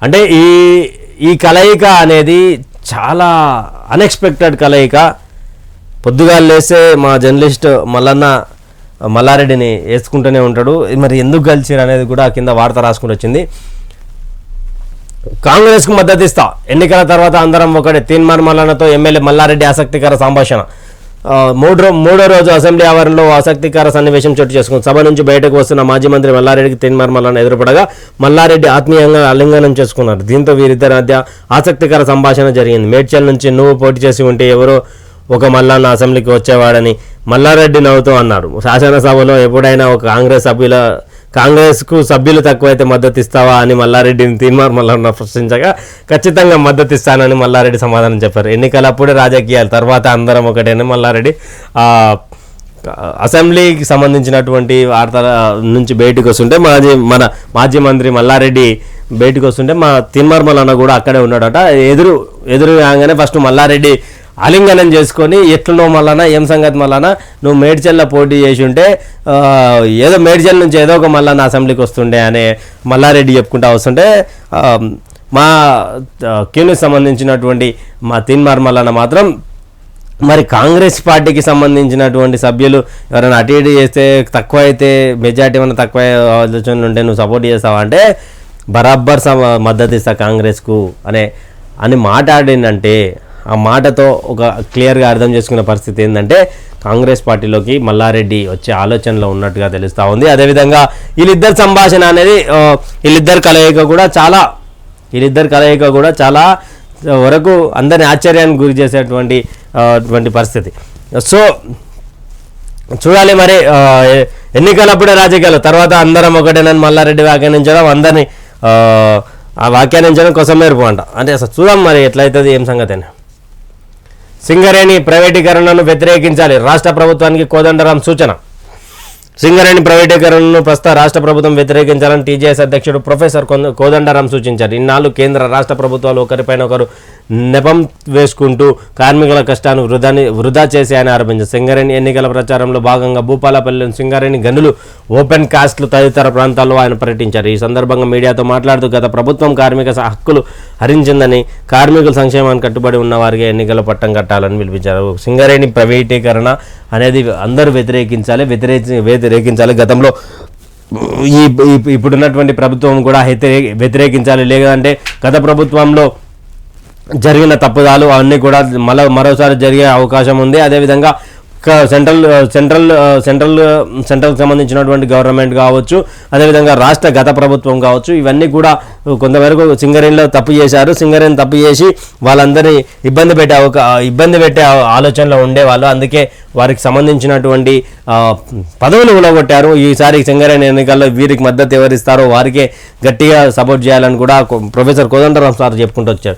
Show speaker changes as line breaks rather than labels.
అంటే ఈ కలయిక అనేది చాలా అన్ఎక్స్పెక్టెడ్ కలయిక. పొద్దుగాలు లేస్తే మా జర్నలిస్ట్ మల్లారెడ్డిని వేసుకుంటూనే ఉంటాడు. మరి ఎందుకు కలిసిరు అనేది కూడా కింద వార్త రాసుకుంటూ వచ్చింది. కాంగ్రెస్కు మద్దతు ఇస్తా, ఎన్నికల తర్వాత అందరం ఒకటే, తీన్మార్ మల్లన్నతో ఎమ్మెల్యే మల్లారెడ్డి ఆసక్తికర సంభాషణ. మూడో రోజు అసెంబ్లీ ఆవరణలో ఆసక్తికర సన్నివేశం చోటు చేసుకుంది. సభ నుంచి బయటకు వస్తున్న మాజీ మంత్రి మల్లారెడ్డికి తీన్మార్ మల్లన్న ఎదురుపడగా మల్లారెడ్డి ఆత్మీయంగా ఆలింగనం చేసుకున్నారు. దీంతో వీరిద్దరి మధ్య ఆసక్తికర సంభాషణ జరిగింది. మేడ్చల్ నుంచి నువ్వు పోటీ చేసి ఉంటే ఎవరో ఒక మల్లన్న అసెంబ్లీకి వచ్చేవాడని మల్లారెడ్డి నవ్వుతూ అన్నాడు. శాసనసభలో ఎప్పుడైనా ఒక కాంగ్రెస్కు సభ్యులు తక్కువైతే మద్దతు ఇస్తావా అని మల్లారెడ్డిని తీన్మార్ మల్లన్న ప్రశ్నించగా ఖచ్చితంగా మద్దతు ఇస్తానని మల్లారెడ్డి సమాధానం చెప్పారు. ఎన్నికలప్పుడే రాజకీయాలు, తర్వాత అందరం ఒకటేనే మల్లారెడ్డి అసెంబ్లీకి సంబంధించినటువంటి వార్తల నుంచి బయటకు వస్తుంటే మాజీ మంత్రి మల్లారెడ్డి బయటకు వస్తుంటే మా తీన్మార్ మల్లన్న కూడా అక్కడే ఉన్నాడట. ఎదురు కాగానే ఫస్ట్ మల్లారెడ్డి ఆలింగనం చేసుకొని ఎట్లనో మల్లన్న ఏం సంగతి మల్లన్న, నువ్వు మేడ్చల్లో పోటీ చేసి ఉంటే ఏదో మేడ్చల్ నుంచి ఏదో ఒక మల్లన్న అసెంబ్లీకి వస్తుండే అనే మల్లారెడ్డి చెప్పుకుంటూ వస్తుంటే మా క్యూనికి సంబంధించినటువంటి మా తీన్మార్ మల్లన్న మాత్రం మరి కాంగ్రెస్ పార్టీకి సంబంధించినటువంటి సభ్యులు ఎవరైనా అటు ఇటు చేస్తే తక్కువ అయితే, మెజార్టీ ఏమైనా తక్కువ ఆలోచనలు ఉంటే నువ్వు సపోర్ట్ చేస్తావా అంటే బరాబర్ మద్దతు ఇస్తా కాంగ్రెస్కు అని మాట్లాడిందంటే ఆ మాటతో ఒక క్లియర్గా అర్థం చేసుకున్న పరిస్థితి ఏంటంటే కాంగ్రెస్ పార్టీలోకి మల్లారెడ్డి వచ్చే ఆలోచనలో ఉన్నట్టుగా తెలుస్తూ ఉంది. అదేవిధంగా వీళ్ళిద్దరి సంభాషణ అనేది వీళ్ళిద్దరి కలయిక కూడా చాలా వరకు అందరిని ఆశ్చర్యానికి గురి చేసేటువంటి పరిస్థితి. సో చూడాలి మరి ఎన్నికలప్పుడే రాజకీయాలు, తర్వాత అందరం ఒకటేనని మల్లారెడ్డి వ్యాఖ్యానించడం, అందరినీ ఆ వ్యాఖ్యానించడం కోసం మేరకు అంట. అంటే అసలు చూద్దాం మరి ఎట్లయితుంది, ఏం సంగతి అని. సింగరేణి ప్రైవేటీకరణను వ్యతిరేకించాలి, రాష్ట్ర ప్రభుత్వానికి కోదండరాం సూచన. సింగరేణి ప్రైవేటీకరణను ప్రస్తుత రాష్ట్ర ప్రభుత్వం వ్యతిరేకించాలని టీజేఎస్ అధ్యక్షుడు ప్రొఫెసర్ కోదండరాం సూచించారు. ఇన్నాళ్ళు కేంద్ర రాష్ట్ర ప్రభుత్వాలు ఒకరిపైన ఒకరు నెపం వేసుకుంటూ కార్మికుల కష్టాన్ని వృధా చేసి ఆయన ఆరోపించారు. సింగరేణి ఎన్నికల ప్రచారంలో భాగంగా భూపాలపల్లిలోని సింగరేణి గనులు, ఓపెన్ కాస్ట్లు తదితర ప్రాంతాల్లో ఆయన పర్యటించారు. ఈ సందర్భంగా మీడియాతో మాట్లాడుతూ గత ప్రభుత్వం కార్మిక హక్కులు హరించిందని, కార్మికుల సంక్షేమానికి కట్టుబడి ఉన్న వారికి ఎన్నికల పట్టం కట్టాలని పిలిపించారు. సింగరేణి ప్రైవేటీకరణ అనేది అందరూ వ్యతిరేకించాలి. గతంలో ఇప్పుడున్నటువంటి ప్రభుత్వం కూడా వ్యతిరేకించాలి. లేదంటే గత ప్రభుత్వంలో జరిగిన తప్పుదాలు అవన్నీ కూడా మరోసారి జరిగే అవకాశం ఉంది. అదేవిధంగా సెంట్రల్ సంబంధించినటువంటి గవర్నమెంట్ కావచ్చు, అదేవిధంగా రాష్ట్ర గత ప్రభుత్వం కావచ్చు, ఇవన్నీ కూడా కొంతవరకు సింగరేణిలో తప్పు చేశారు. సింగరేణి తప్పు చేసి వాళ్ళందరినీ ఇబ్బంది పెట్టే ఆలోచనలో ఉండేవాళ్ళు. అందుకే వారికి సంబంధించినటువంటి పదవులు ఉలగొట్టారు. ఈసారి సింగరేణి ఎన్నికల్లో వీరికి మద్దతు ఎవరిస్తారో వారికే గట్టిగా సపోర్ట్ చేయాలని కూడా ప్రొఫెసర్ కోదండరాం సార్ చెప్పుకుంటూ వచ్చారు.